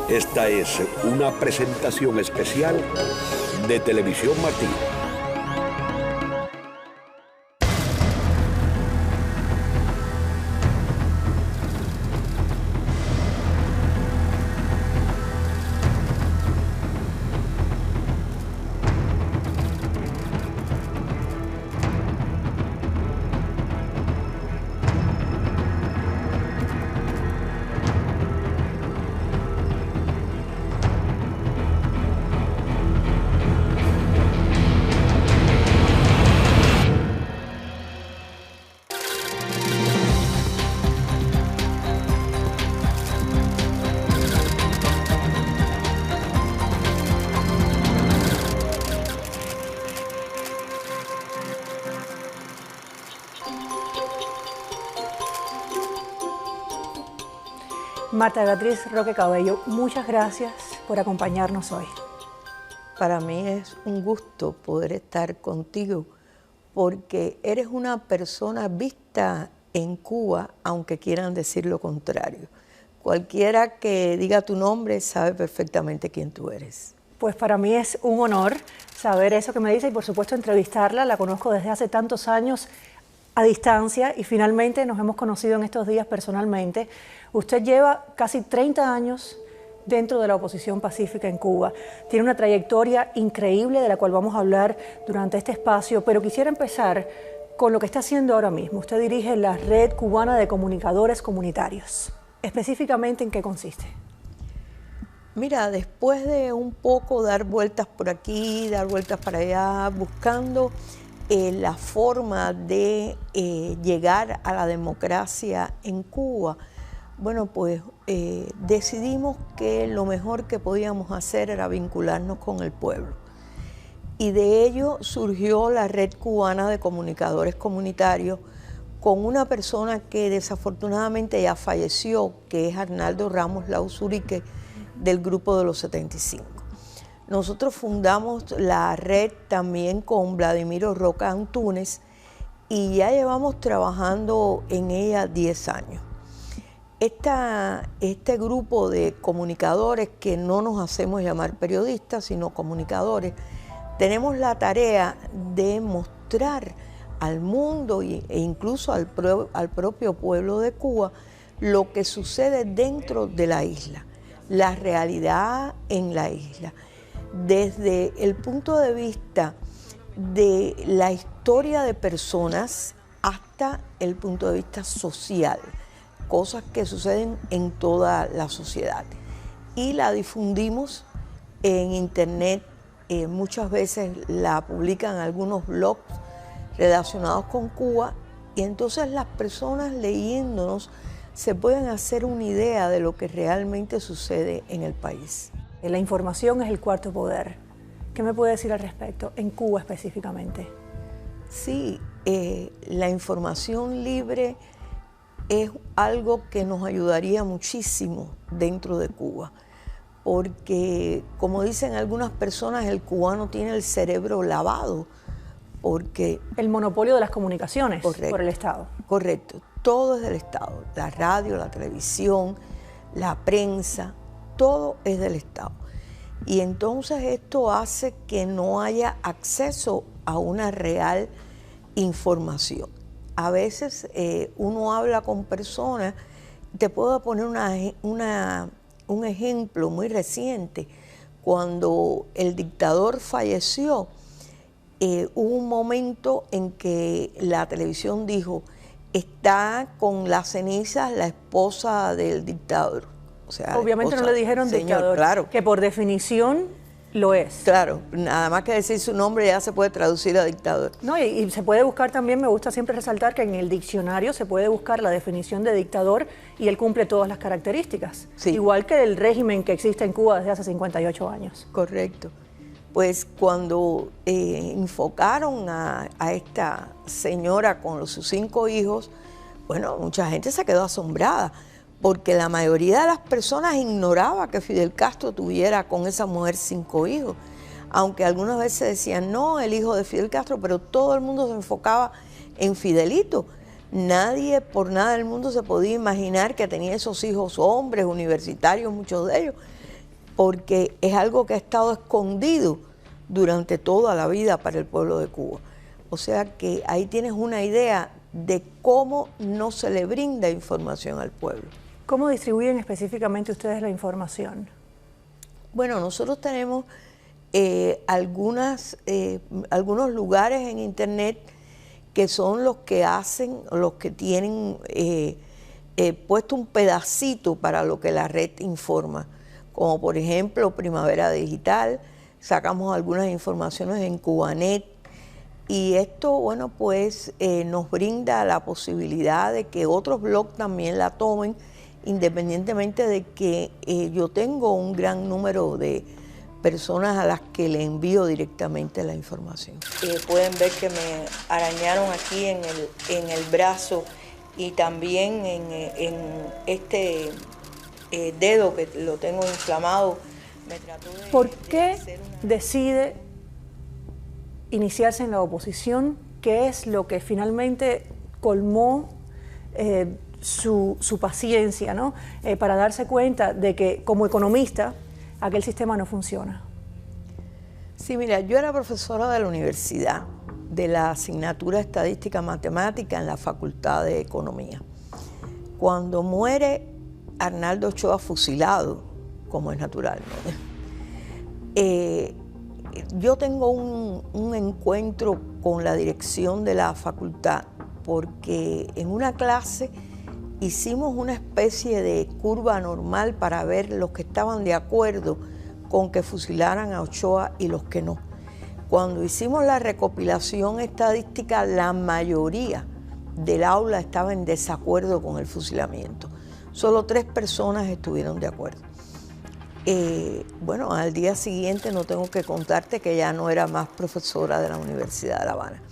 Esta es una presentación especial de Televisión Martí. Marta Beatriz Roque Cabello, muchas gracias por acompañarnos hoy. Para mí es un gusto poder estar contigo porque eres una persona vista en Cuba, aunque quieran decir lo contrario. Cualquiera que diga tu nombre sabe perfectamente quién tú eres. Pues para mí es un honor saber eso que me dice y por supuesto entrevistarla. La conozco desde hace tantos años a distancia y finalmente nos hemos conocido en estos días personalmente. Usted lleva casi 30 años dentro de la oposición pacífica en Cuba. Tiene una trayectoria increíble de la cual vamos a hablar durante este espacio, pero quisiera empezar con lo que está haciendo ahora mismo. Usted dirige la Red Cubana de Comunicadores Comunitarios. Específicamente, ¿en qué consiste? Mira, después de un poco dar vueltas por aquí, dar vueltas para allá, buscando la forma de llegar a la democracia en Cuba, bueno, pues decidimos que lo mejor que podíamos hacer era vincularnos con el pueblo. Y de ello surgió la Red Cubana de Comunicadores Comunitarios con una persona que desafortunadamente ya falleció, que es Arnaldo Ramos Lauzurique, del Grupo de los 75. Nosotros fundamos la red también con Vladimiro Roca Antúnez y ya llevamos trabajando en ella 10 años. Este grupo de comunicadores, que no nos hacemos llamar periodistas, sino comunicadores, tenemos la tarea de mostrar al mundo e incluso al propio pueblo de Cuba lo que sucede dentro de la isla, la realidad en la isla, desde el punto de vista de la historia de personas hasta el punto de vista social, cosas que suceden en toda la sociedad. Y la difundimos en internet, muchas veces la publican algunos blogs relacionados con Cuba y entonces las personas leyéndonos se pueden hacer una idea de lo que realmente sucede en el país. La información es el cuarto poder. ¿Qué me puede decir al respecto, en Cuba específicamente? Sí, la información libre es algo que nos ayudaría muchísimo dentro de Cuba, porque, como dicen algunas personas, el cubano tiene el cerebro lavado, porque... El monopolio de las comunicaciones. Correcto, por el Estado. Correcto, todo es del Estado, la radio, la televisión, la prensa, todo es del Estado. Y entonces esto hace que no haya acceso a una real información. A veces uno habla con personas, te puedo poner un ejemplo muy reciente. Cuando el dictador falleció, hubo un momento en que la televisión dijo, está con las cenizas la esposa del dictador. O sea, obviamente no le dijeron señor, dictador, claro, que por definición lo es. Claro, nada más que decir su nombre ya se puede traducir a dictador. No, y se puede buscar también, me gusta siempre resaltar que en el diccionario se puede buscar la definición de dictador y él cumple todas las características. Sí. Igual que el régimen que existe en Cuba desde hace 58 años. Correcto. Pues cuando enfocaron a esta señora con sus 5 hijos, bueno, mucha gente se quedó asombrada, porque la mayoría de las personas ignoraba que Fidel Castro tuviera con esa mujer 5 hijos, aunque algunas veces decían, no, el hijo de Fidel Castro, pero todo el mundo se enfocaba en Fidelito. Nadie, por nada del mundo, se podía imaginar que tenía esos hijos hombres, universitarios, muchos de ellos, porque es algo que ha estado escondido durante toda la vida para el pueblo de Cuba. O sea que ahí tienes una idea de cómo no se le brinda información al pueblo. ¿Cómo distribuyen específicamente ustedes la información? Bueno, nosotros tenemos algunos lugares en internet que son los que hacen, los que tienen puesto un pedacito para lo que la red informa, como por ejemplo Primavera Digital, sacamos algunas informaciones en Cubanet, y esto, bueno, pues nos brinda la posibilidad de que otros blogs también la tomen, independientemente de que yo tengo un gran número de personas a las que le envío directamente la información. Pueden ver que me arañaron aquí en el brazo y también en este dedo que lo tengo inflamado. ¿Por qué decide iniciarse en la oposición? ¿Qué es lo que finalmente colmó su paciencia, ¿no? Para darse cuenta de que como economista aquel sistema no funciona? Sí, mira, yo era profesora de la universidad, de la asignatura Estadística Matemática en la Facultad de Economía. Cuando muere Arnaldo Ochoa fusilado, como es natural, ¿no? Yo tengo un encuentro con la dirección de la facultad porque en una clase hicimos una especie de curva normal para ver los que estaban de acuerdo con que fusilaran a Ochoa y los que no. Cuando hicimos la recopilación estadística, la mayoría del aula estaba en desacuerdo con el fusilamiento. Solo 3 personas estuvieron de acuerdo. Bueno, al día siguiente no tengo que contarte que ya no era más profesora de la Universidad de La Habana.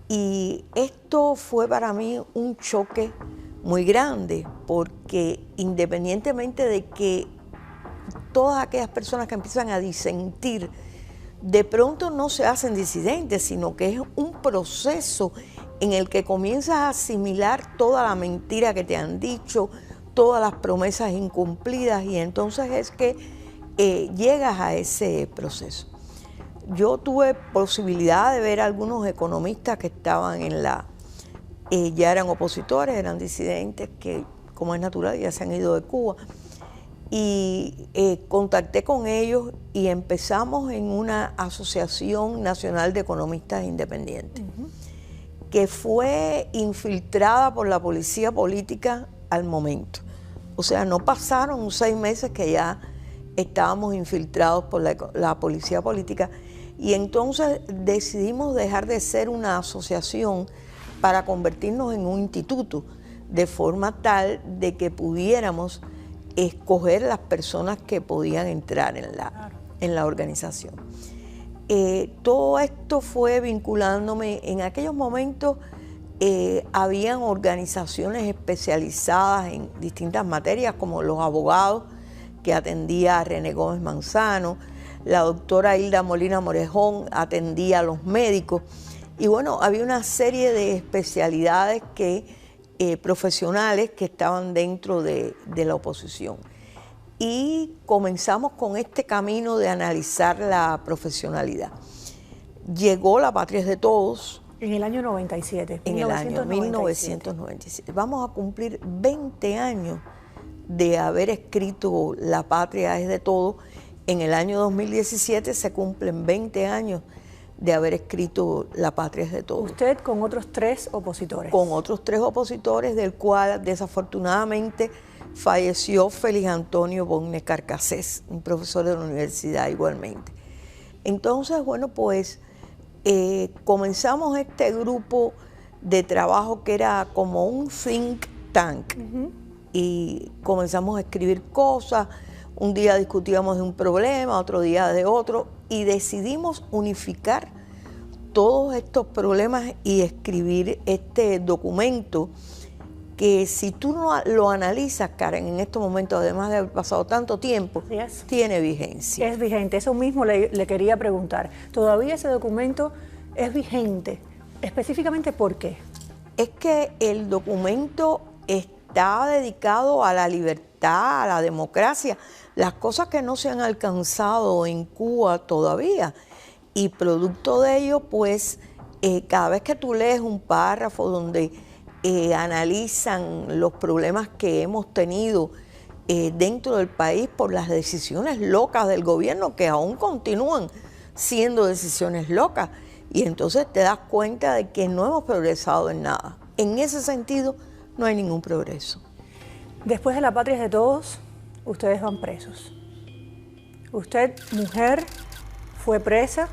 Y esto fue para mí un choque muy grande, porque independientemente de que todas aquellas personas que empiezan a disentir, de pronto no se hacen disidentes, sino que es un proceso en el que comienzas a asimilar toda la mentira que te han dicho, todas las promesas incumplidas, y entonces es que llegas a ese proceso. Yo tuve posibilidad de ver a algunos economistas que estaban en ya eran opositores, eran disidentes, que como es natural ya se han ido de Cuba, y contacté con ellos y empezamos en una Asociación Nacional de Economistas Independientes, que fue infiltrada por la policía política al momento. O sea, no pasaron 6 meses que ya estábamos infiltrados por la policía política, y entonces decidimos dejar de ser una asociación para convertirnos en un instituto, de forma tal de que pudiéramos escoger las personas que podían entrar en la organización. Todo esto fue vinculándome. En aquellos momentos habían organizaciones especializadas en distintas materias, como los abogados, que atendía a René Gómez Manzano, la doctora Hilda Molina Morejón atendía a los médicos, y bueno, había una serie de especialidades profesionales que estaban dentro de la oposición. Y comenzamos con este camino de analizar la profesionalidad. Llegó La Patria es de Todos. En el año 97. En el año 1997. Vamos a cumplir 20 años de haber escrito La Patria es de Todos. En el año 2017 se cumplen 20 años de haber escrito La Patria es de Todos. ¿Usted con otros 3 opositores? Con otros 3 opositores, del cual desafortunadamente falleció Félix Antonio Bonne Carcassés, un profesor de la universidad igualmente. Entonces, bueno, pues comenzamos este grupo de trabajo que era como un think tank, y comenzamos a escribir cosas. Un día discutíamos de un problema, otro día de otro, y decidimos unificar todos estos problemas y escribir este documento que, si tú no lo analizas, Karen, en estos momentos, además de haber pasado tanto tiempo, tiene vigencia. Es vigente, eso mismo le quería preguntar. ¿Todavía ese documento es vigente? Específicamente, ¿por qué? Es que el documento está dedicado a la libertad, a la democracia, las cosas que no se han alcanzado en Cuba todavía. Y producto de ello, pues, cada vez que tú lees un párrafo donde analizan los problemas que hemos tenido dentro del país por las decisiones locas del gobierno, que aún continúan siendo decisiones locas, y entonces te das cuenta de que no hemos progresado en nada. En ese sentido, no hay ningún progreso. Después de La Patria es de Todos, ustedes van presos. Usted, mujer, fue presa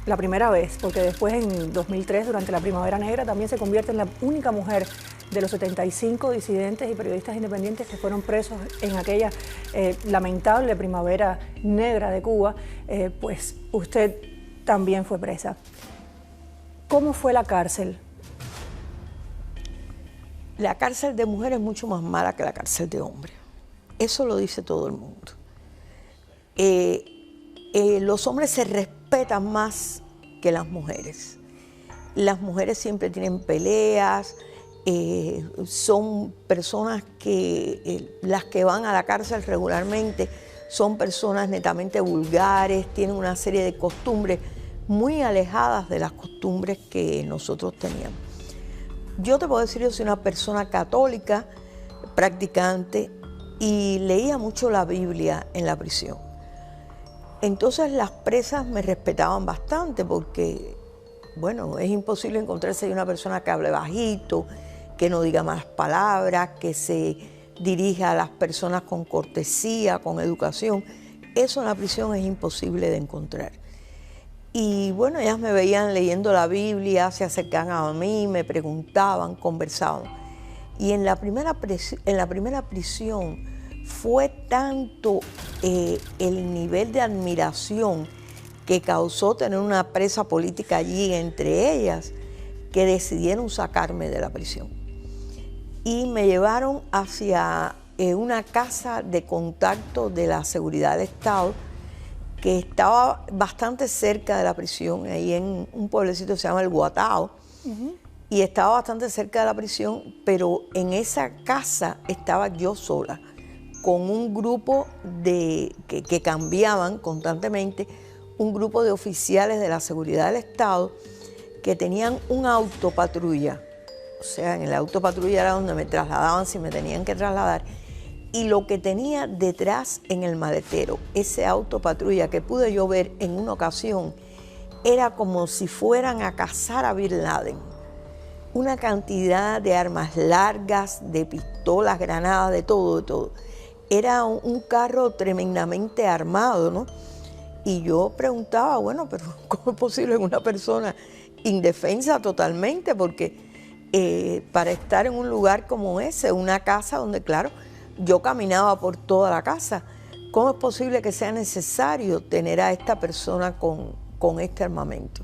la primera vez, porque después en 2003, durante la Primavera Negra, también se convierte en la única mujer de los 75 disidentes y periodistas independientes que fueron presos en aquella lamentable Primavera Negra de Cuba. Pues usted también fue presa. ¿Cómo fue la cárcel? La cárcel de mujeres es mucho más mala que la cárcel de hombres. Eso lo dice todo el mundo. Los hombres se respetan más que las mujeres. Las mujeres siempre tienen peleas, son personas que las que van a la cárcel regularmente son personas netamente vulgares, tienen una serie de costumbres muy alejadas de las costumbres que nosotros teníamos. Yo te puedo decir, yo soy una persona católica, practicante, y leía mucho la Biblia en la prisión. Entonces las presas me respetaban bastante porque, bueno, es imposible encontrarse una persona que hable bajito, que no diga malas palabras, que se dirija a las personas con cortesía, con educación. Eso en la prisión es imposible de encontrar. Y bueno, ellas me veían leyendo la Biblia, se acercaban a mí, me preguntaban, conversaban. Y en la primera prisión fue tanto el nivel de admiración que causó tener una presa política allí entre ellas, que decidieron sacarme de la prisión. Y me llevaron hacia una casa de contacto de la seguridad del Estado, que estaba bastante cerca de la prisión, ahí en un pueblecito que se llama El Guatao, y estaba bastante cerca de la prisión, pero en esa casa estaba yo sola, con un grupo que cambiaban constantemente, un grupo de oficiales de la seguridad del Estado que tenían un autopatrulla. O sea, en el autopatrulla era donde me trasladaban si me tenían que trasladar. Y lo que tenía detrás en el maletero, ese autopatrulla que pude yo ver en una ocasión, era como si fueran a cazar a Bin Laden. Una cantidad de armas largas, de pistolas, granadas, de todo, de todo. Era un carro tremendamente armado, ¿no? Y yo preguntaba, bueno, pero ¿cómo es posible en una persona indefensa totalmente? Porque para estar en un lugar como ese, una casa donde, claro, yo caminaba por toda la casa, ¿cómo es posible que sea necesario tener a esta persona con este armamento?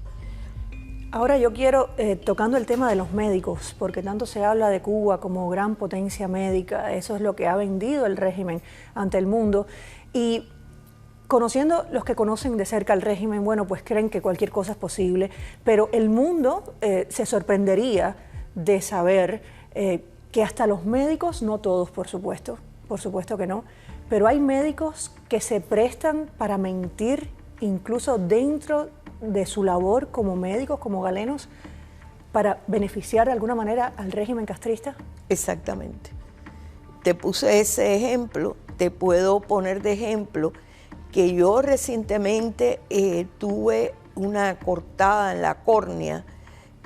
Ahora yo quiero, tocando el tema de los médicos, porque tanto se habla de Cuba como gran potencia médica, eso es lo que ha vendido el régimen ante el mundo, y conociendo los que conocen de cerca el régimen, bueno, pues creen que cualquier cosa es posible, pero el mundo se sorprendería de saber que hasta los médicos, no todos por supuesto que no, pero hay médicos que se prestan para mentir incluso dentro de su labor como médicos, como galenos, para beneficiar de alguna manera al régimen castrista. Exactamente. Te puse ese ejemplo, te puedo poner de ejemplo que yo recientemente tuve una cortada en la córnea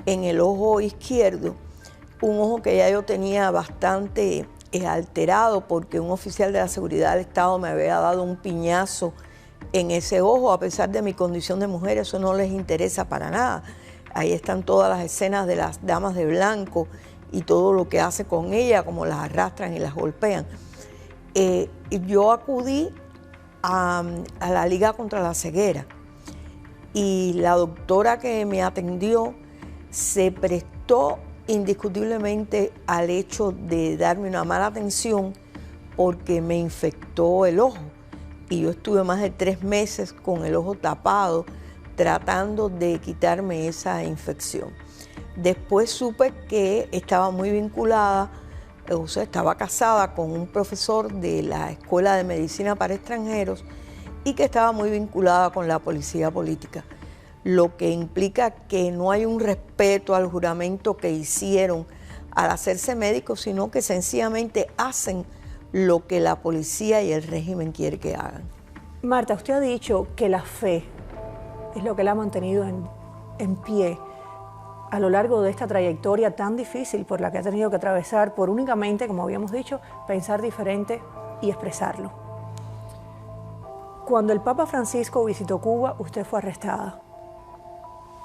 en el ojo izquierdo, un ojo que ya yo tenía bastante alterado porque un oficial de la seguridad del Estado me había dado un piñazo en ese ojo. A pesar de mi condición de mujer, eso no les interesa para nada. Ahí están todas las escenas de las damas de blanco y todo lo que hace con ella, como las arrastran y las golpean. Yo acudí a la Liga contra la Ceguera y la doctora que me atendió se prestó indiscutiblemente al hecho de darme una mala atención porque me infectó el ojo y yo estuve más de 3 meses con el ojo tapado tratando de quitarme esa infección. Después supe que estaba muy vinculada o sea, estaba casada con un profesor de la Escuela de Medicina para Extranjeros y que estaba muy vinculada con la policía política, lo que implica que no hay un respeto al juramento que hicieron al hacerse médicos, sino que sencillamente hacen lo que la policía y el régimen quiere que hagan. Marta, usted ha dicho que la fe es lo que la ha mantenido en pie a lo largo de esta trayectoria tan difícil por la que ha tenido que atravesar por únicamente, como habíamos dicho, pensar diferente y expresarlo. Cuando el Papa Francisco visitó Cuba, usted fue arrestada.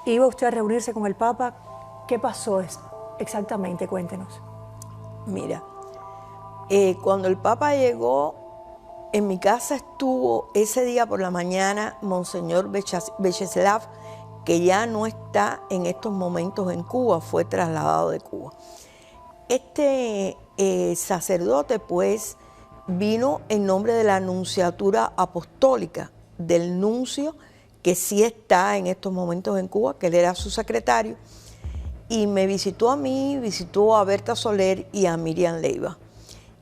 ¿Iba usted a reunirse con el Papa? ¿Qué pasó exactamente? Cuéntenos. Mira, cuando el Papa llegó, en mi casa estuvo ese día por la mañana Monseñor Vyacheslav, que ya no está en estos momentos en Cuba, fue trasladado de Cuba. Este sacerdote, pues, vino en nombre de la Nunciatura Apostólica, del nuncio, que sí está en estos momentos en Cuba, que él era su secretario, y me visitó a mí, visitó a Berta Soler y a Miriam Leiva,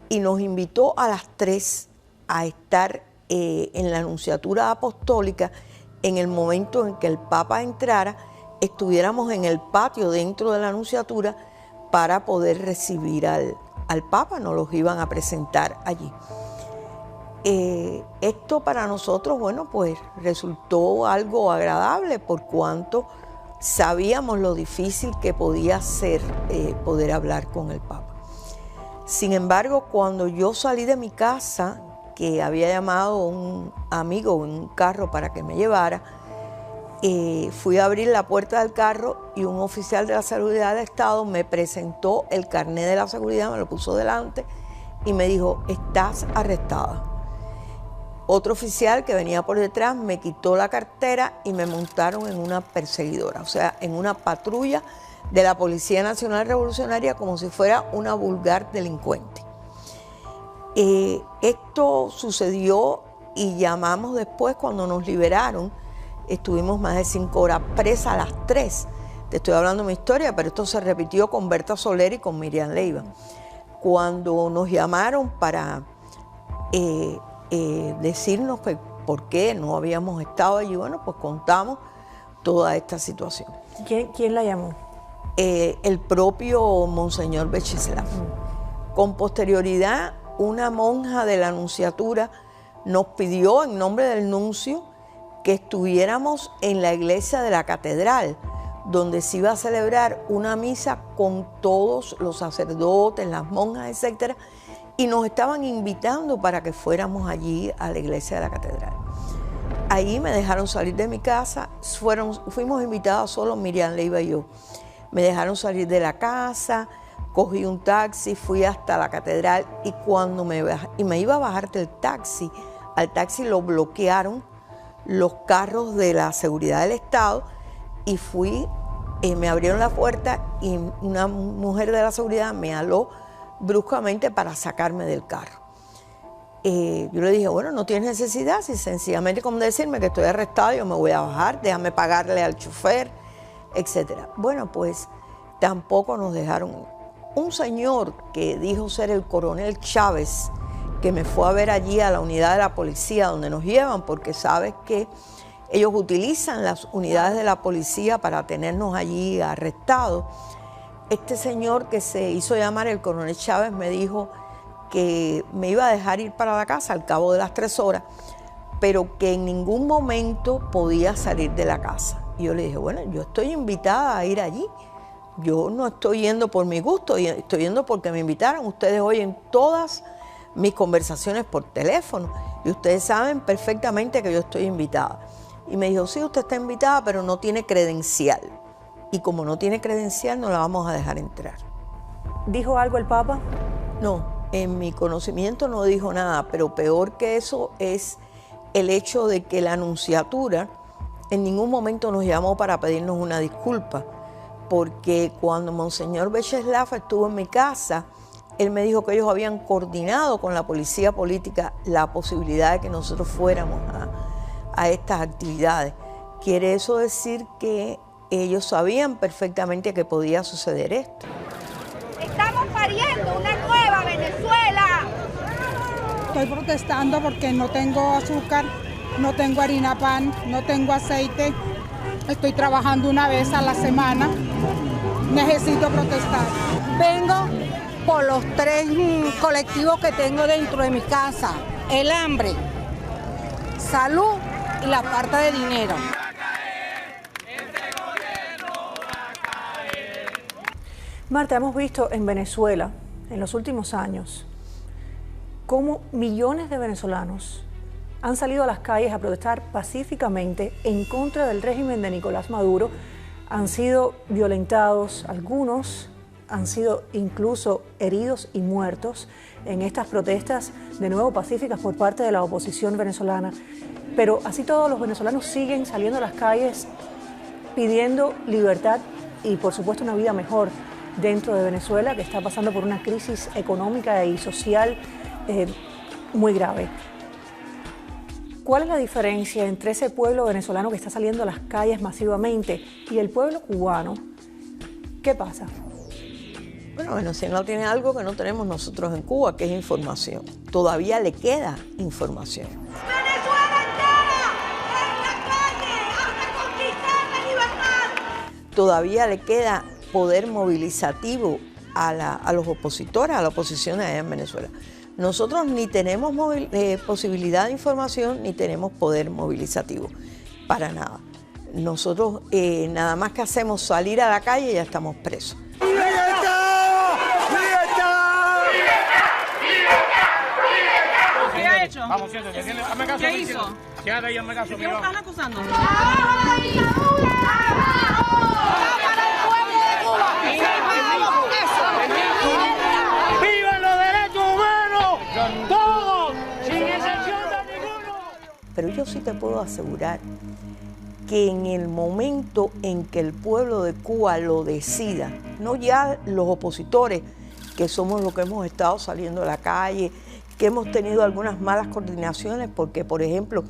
y nos invitó a las 3 a estar en la Nunciatura Apostólica. En el momento en que el Papa entrara, estuviéramos en el patio dentro de la Nunciatura para poder recibir al Papa, nos los iban a presentar allí. Esto para nosotros, bueno, pues resultó algo agradable por cuanto sabíamos lo difícil que podía ser poder hablar con el Papa. Sin embargo, cuando yo salí de mi casa, que había llamado a un amigo en un carro para que me llevara, fui a abrir la puerta del carro y un oficial de la Seguridad del Estado me presentó el carnet de la seguridad, me lo puso delante y me dijo: estás arrestada. Otro oficial que venía por detrás me quitó la cartera y me montaron en una perseguidora, o sea, en una patrulla de la Policía Nacional Revolucionaria, como si fuera una vulgar delincuente. Esto sucedió y llamamos después cuando nos liberaron. Estuvimos más de 5 horas presa a las 3. Te estoy hablando de mi historia, pero esto se repitió con Berta Soler y con Miriam Leiva. Cuando nos llamaron para decirnos que por qué no habíamos estado allí, bueno, pues contamos toda esta situación. ¿Quién la llamó? El propio Monseñor Vyacheslav. Con posterioridad, una monja de la Nunciatura nos pidió en nombre del nuncio que estuviéramos en la iglesia de la catedral, donde se iba a celebrar una misa con todos los sacerdotes, las monjas, etc. Y nos estaban invitando para que fuéramos allí a la iglesia de la catedral. Ahí me dejaron salir de mi casa, fuimos invitados solo Miriam Leiva y yo. Me dejaron salir de la casa, cogí un taxi, fui hasta la catedral y cuando me iba a bajar del taxi, al taxi lo bloquearon los carros de la seguridad del Estado y me abrieron la puerta y una mujer de la seguridad me aló bruscamente para sacarme del carro. Yo le dije, bueno, no tienes necesidad, si sencillamente como decirme que estoy arrestado, yo me voy a bajar, déjame pagarle al chofer, etcétera. Bueno, pues tampoco nos dejaron ir. Un señor que dijo ser el coronel Chávez, que me fue a ver allí a la unidad de la policía donde nos llevan, porque sabes que ellos utilizan las unidades de la policía para tenernos allí arrestados. Este señor que se hizo llamar el coronel Chávez me dijo que me iba a dejar ir para la casa al cabo de las 3 horas, pero que en ningún momento podía salir de la casa. Y yo le dije, bueno, yo estoy invitada a ir allí. Yo no estoy yendo por mi gusto, estoy yendo porque me invitaron. Ustedes oyen todas mis conversaciones por teléfono y ustedes saben perfectamente que yo estoy invitada. Y me dijo, sí, usted está invitada, pero no tiene credencial. Y como no tiene credencial, no la vamos a dejar entrar. ¿Dijo algo el Papa? No, en mi conocimiento no dijo nada, pero peor que eso es el hecho de que la Nunciatura en ningún momento nos llamó para pedirnos una disculpa, porque cuando Monseñor Vyacheslav estuvo en mi casa, él me dijo que ellos habían coordinado con la policía política la posibilidad de que nosotros fuéramos a estas actividades. Quiere eso decir que ellos sabían perfectamente que podía suceder esto. Estamos pariendo una nueva estoy protestando porque no tengo azúcar, no tengo harina pan, no tengo aceite. Estoy trabajando una vez a la semana. Necesito protestar. Vengo por los 3 colectivos que tengo dentro de mi casa. El hambre, salud y la falta de dinero. Marta, hemos visto en Venezuela, en los últimos años, cómo millones de venezolanos han salido a las calles a protestar pacíficamente en contra del régimen de Nicolás Maduro. Han sido violentados, algunos han sido incluso heridos y muertos en estas protestas, de nuevo pacíficas por parte de la oposición venezolana. Pero así todos los venezolanos siguen saliendo a las calles pidiendo libertad y por supuesto una vida mejor dentro de Venezuela, que está pasando por una crisis económica y social muy grave. ¿Cuál es la diferencia entre ese pueblo venezolano que está saliendo a las calles masivamente y el pueblo cubano? ¿Qué pasa? Bueno, Venezuela tiene algo que no tenemos nosotros en Cuba, que es información. Todavía le queda información. ¡Venezuela entera en la calle hasta conquistar la libertad! Todavía le queda poder movilizativo a los opositores, a la oposición allá en Venezuela. Nosotros ni tenemos posibilidad de información ni tenemos poder movilizativo, para nada. Nosotros nada más que hacemos salir a la calle y ya estamos presos. ¡Libertad! ¡Libertad! ¿Qué ha hecho? Vamos, siéntate. Hazme caso. ¿Qué hizo? Siéntate ahí, hazme caso. ¿De qué lo están acusando? ¡Abajo la dictadura! ¡Vivan los derechos humanos! ¡Todos! ¡Sin excepción de ninguno! Pero yo sí te puedo asegurar que en el momento en que el pueblo de Cuba lo decida, no ya los opositores, que somos los que hemos estado saliendo a la calle, que hemos tenido algunas malas coordinaciones, porque, por ejemplo,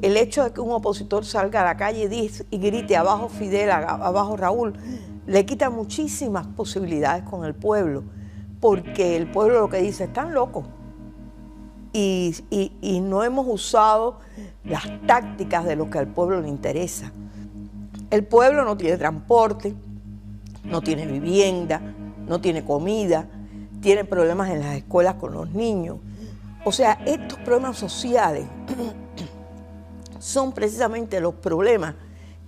el hecho de que un opositor salga a la calle y grite abajo Fidel, abajo Raúl, le quita muchísimas posibilidades con el pueblo, porque el pueblo lo que dice, están locos. Y no hemos usado las tácticas de lo que al pueblo le interesa. El pueblo no tiene transporte, no tiene vivienda, no tiene comida, tiene problemas en las escuelas con los niños. O sea, estos problemas sociales son precisamente los problemas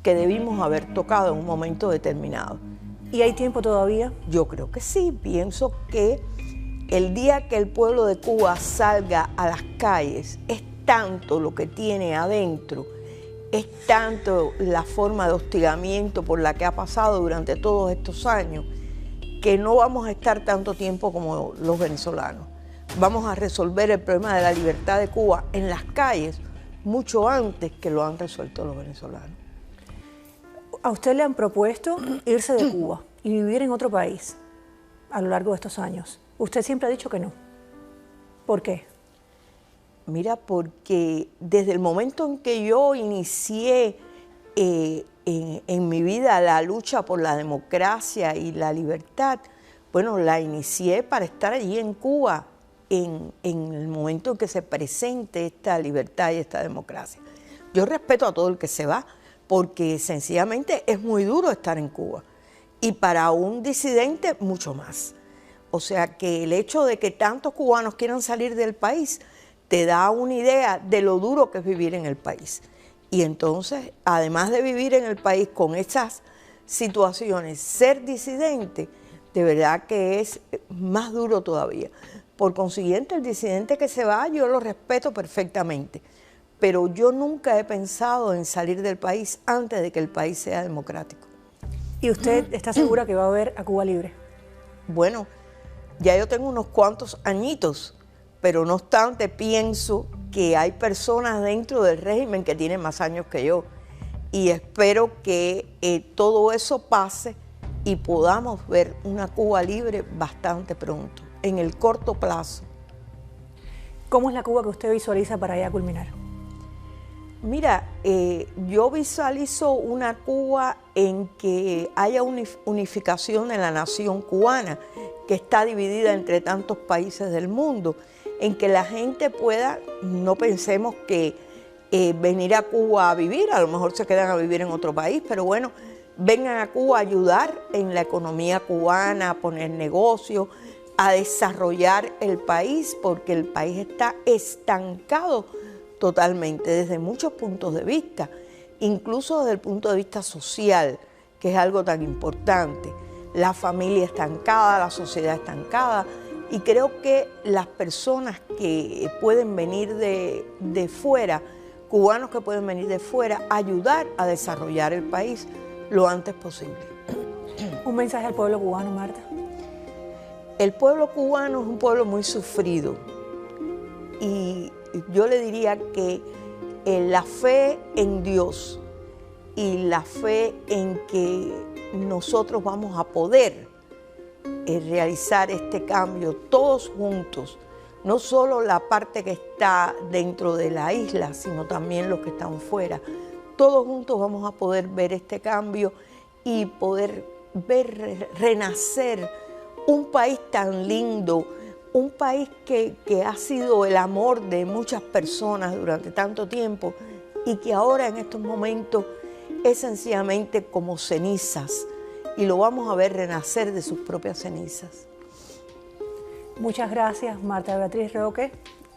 que debimos haber tocado en un momento determinado. ¿Y hay tiempo todavía? Yo creo que sí, pienso que el día que el pueblo de Cuba salga a las calles, es tanto lo que tiene adentro, es tanto la forma de hostigamiento por la que ha pasado durante todos estos años, que no vamos a estar tanto tiempo como los venezolanos. Vamos a resolver el problema de la libertad de Cuba en las calles mucho antes que lo han resuelto los venezolanos. ¿A usted le han propuesto irse de Cuba y vivir en otro país a lo largo de estos años? Usted siempre ha dicho que no. ¿Por qué? Mira, porque desde el momento en que yo inicié en mi vida la lucha por la democracia y la libertad, bueno, la inicié para estar allí en Cuba en el momento en que se presente esta libertad y esta democracia. Yo respeto a todo el que se va, porque sencillamente es muy duro estar en Cuba y para un disidente mucho más. O sea que el hecho de que tantos cubanos quieran salir del país te da una idea de lo duro que es vivir en el país. Y entonces, además de vivir en el país con esas situaciones, ser disidente, de verdad que es más duro todavía. Por consiguiente, el disidente que se va, yo lo respeto perfectamente. Pero yo nunca he pensado en salir del país antes de que el país sea democrático. ¿Y usted está segura que va a ver a Cuba libre? Bueno, ya yo tengo unos cuantos añitos, pero no obstante pienso que hay personas dentro del régimen que tienen más años que yo. Y espero que todo eso pase y podamos ver una Cuba libre bastante pronto, en el corto plazo. ¿Cómo es la Cuba que usted visualiza para allá culminar? Mira, yo visualizo una Cuba en que haya unificación de la nación cubana, que está dividida entre tantos países del mundo, en que la gente pueda, no pensemos que venir a Cuba a vivir, a lo mejor se quedan a vivir en otro país, pero bueno, vengan a Cuba a ayudar en la economía cubana, a poner negocios, a desarrollar el país, porque el país está estancado totalmente desde muchos puntos de vista, incluso desde el punto de vista social, que es algo tan importante. La familia estancada, la sociedad estancada, y creo que las personas que pueden venir de fuera, cubanos que pueden venir de fuera, ayudar a desarrollar el país lo antes posible. Un mensaje al pueblo cubano, Marta. El pueblo cubano es un pueblo muy sufrido y yo le diría que la fe en Dios y la fe en que nosotros vamos a poder realizar este cambio todos juntos, no solo la parte que está dentro de la isla, sino también los que están fuera. Todos juntos vamos a poder ver este cambio y poder ver renacer un país tan lindo, un país que ha sido el amor de muchas personas durante tanto tiempo y que ahora en estos momentos es sencillamente como cenizas y lo vamos a ver renacer de sus propias cenizas. Muchas gracias, Marta Beatriz Roque.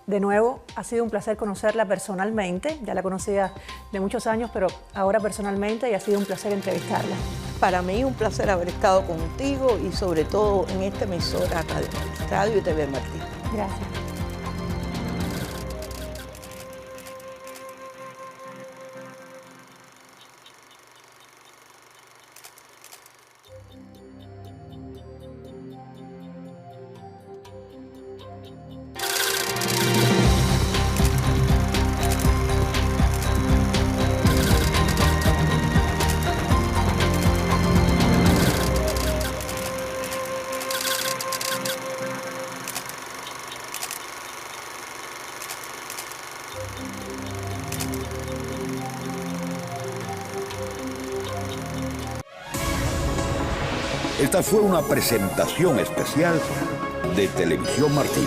De nuevo, ha sido un placer conocerla personalmente. Ya la conocía de muchos años, pero ahora personalmente, y ha sido un placer entrevistarla. Para mí un placer haber estado contigo y sobre todo en esta emisora Radio y TV Martí. Gracias. Esta fue una presentación especial de Televisión Martí.